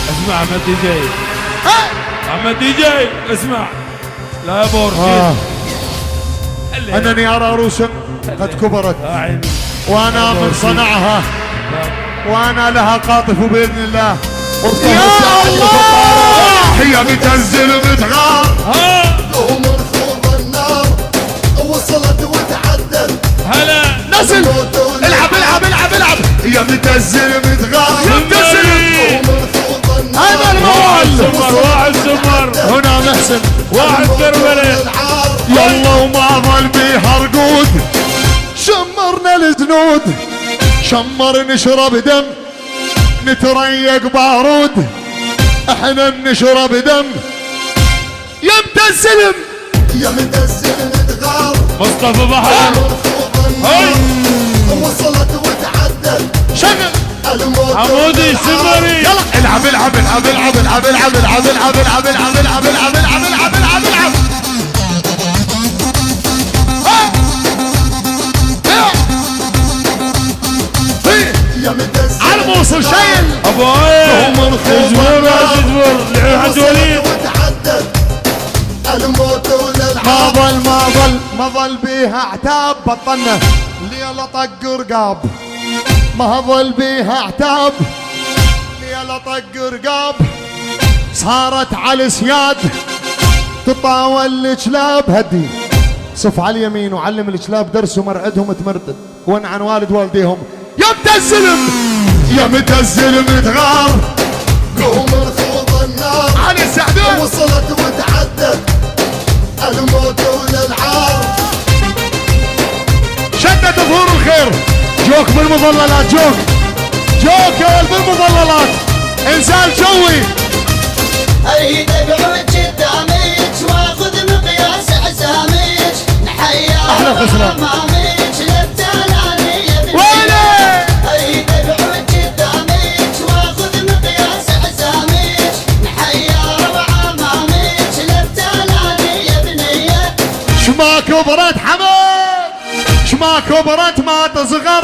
اسمع احمد دي جي، احمد دي جي اسمع. لا بورش انني ارى عروسا قد كبرت وانا من صنعها وانا لها قاطف باذن الله. يا الله هي بتنزل وبتغار ومرفوض النار وصلت وتعدت. هلا نزل العب العب العب العب. هي بتنزل وبتغار هذا الموال. سمر واحد سمر هنا محسن واحد كربلة. يلا وما ظل بيها رقود. شمرنا الزنود شمر نشرب دم نتريق بارود. احنا نشرب دم يا متسلم يا متسلم تغار مصطفى بحر. هاي وصلت وتعدت. شغل حمودي سمري. يلا العب العب العب العب العب العب العب العب العب العب العب العب العب العب العب العب. يا متسلم على ما وصل شايل ابو ايه اجبر لحد وليد. وتعدت الموت ما والالعاب. ما ظل بيها عتاب. بطلنا ليلة طق رقاب. ما ظل بيها عتاب ليلة طق رقاب. صارت على السياد تطاول الكلاب. هدي صف على اليمين وعلم الكلاب درس ومرعدهم تمردد وان عن والد والديهم. يا متزلم يا متزلم تغار. قوم رفوض النار علي السعدون وصلت وتعدت الموت والالعاب. شدت ظهور الخير. جوك بالمظللات جوك جوك بالمظللات. انسان جوي ايدك عود قدامك واخذ مقياس عزامك. نحيا أحلى خسرة. امامك للتلالي يا ابني. ويلي ايدك عود قدامك واخذ مقياس عزامك. نحيا امامك للتلالي يا بنيه. شما كبرت حمد شما كبرت ما تصغر.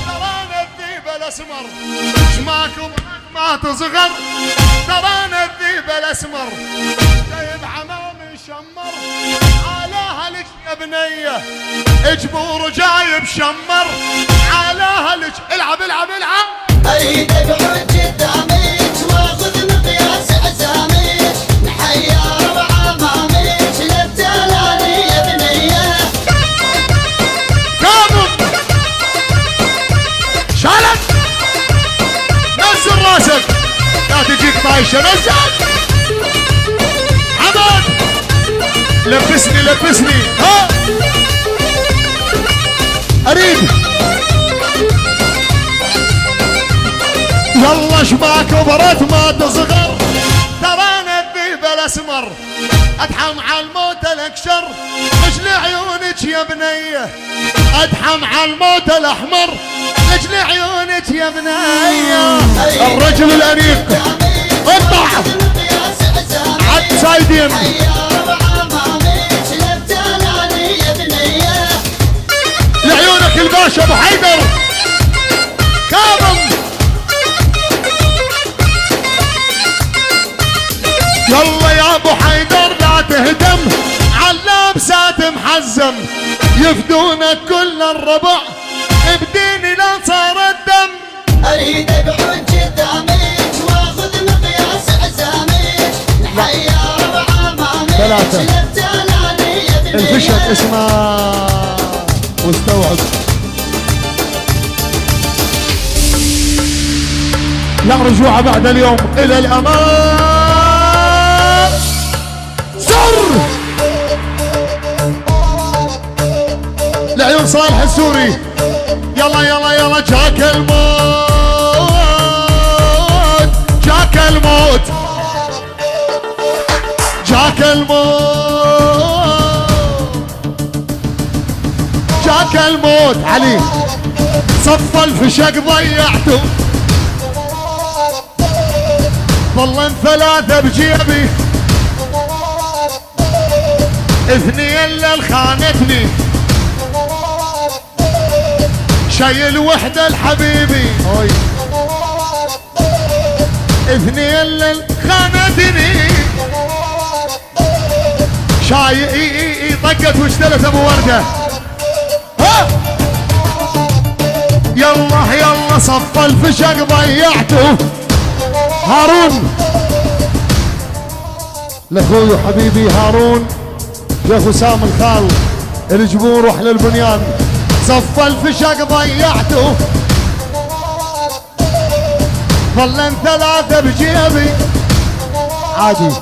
ترانا الذيب الاسمر شما كبرت ما تصغر. ترانا الذيب الاسمر جايب حمام شمر على هلك يا بنيه. اجبور جايب شمر على هلك. العب العب العب. ايدك عود قدامك واخذ مقياس عزامك. نحيا امامك للتلالي يا بنيه. كامل شالك نزل راسك لا تجيك طايشه. نزل حمد لبسني لبسني. ها اريد يلا شما كبرت ما تصغر. ترانا الذيب الاسمر ادحم على الموت الاكشر. رجل عيونك يا بنيه ادحم على الموت الاحمر. رجل عيونك يا بنيه. الرجل الانيق اطلع عد سايدين. لعيونك الباشا ابو حيدر كاظم. يلا يا ابو حيدر لا تهدم عاللابسات محزم. يفدونك كل الربع بديني لا صار الدم. اريدك عود قدامك واخذ مقياس عزامك. نحيا امامك ثلاثة. للتلالي يا بنيه. الفشل اسمه واستوعب. لا رجوع بعد اليوم الى الامام. سر لعيون صالح السوري. يلا يلا يلا جاك الموت جاك الموت جاك الموت جاك الموت. علي صف الفشق ضيعته. ظلن ثلاثة بجيبي اثنين للخانتني. شايل وحدة لحبيبي اثنين خانتني شاي طقت واشتلت ابو ورده. ها يلا صف الفشق ضيعته. هارون لاخوي وحبيبي هارون يا حسام الخال الجبور روح للبنيان. صف الفشق ضيعته ظلن ثلاثة بجيبي عادي.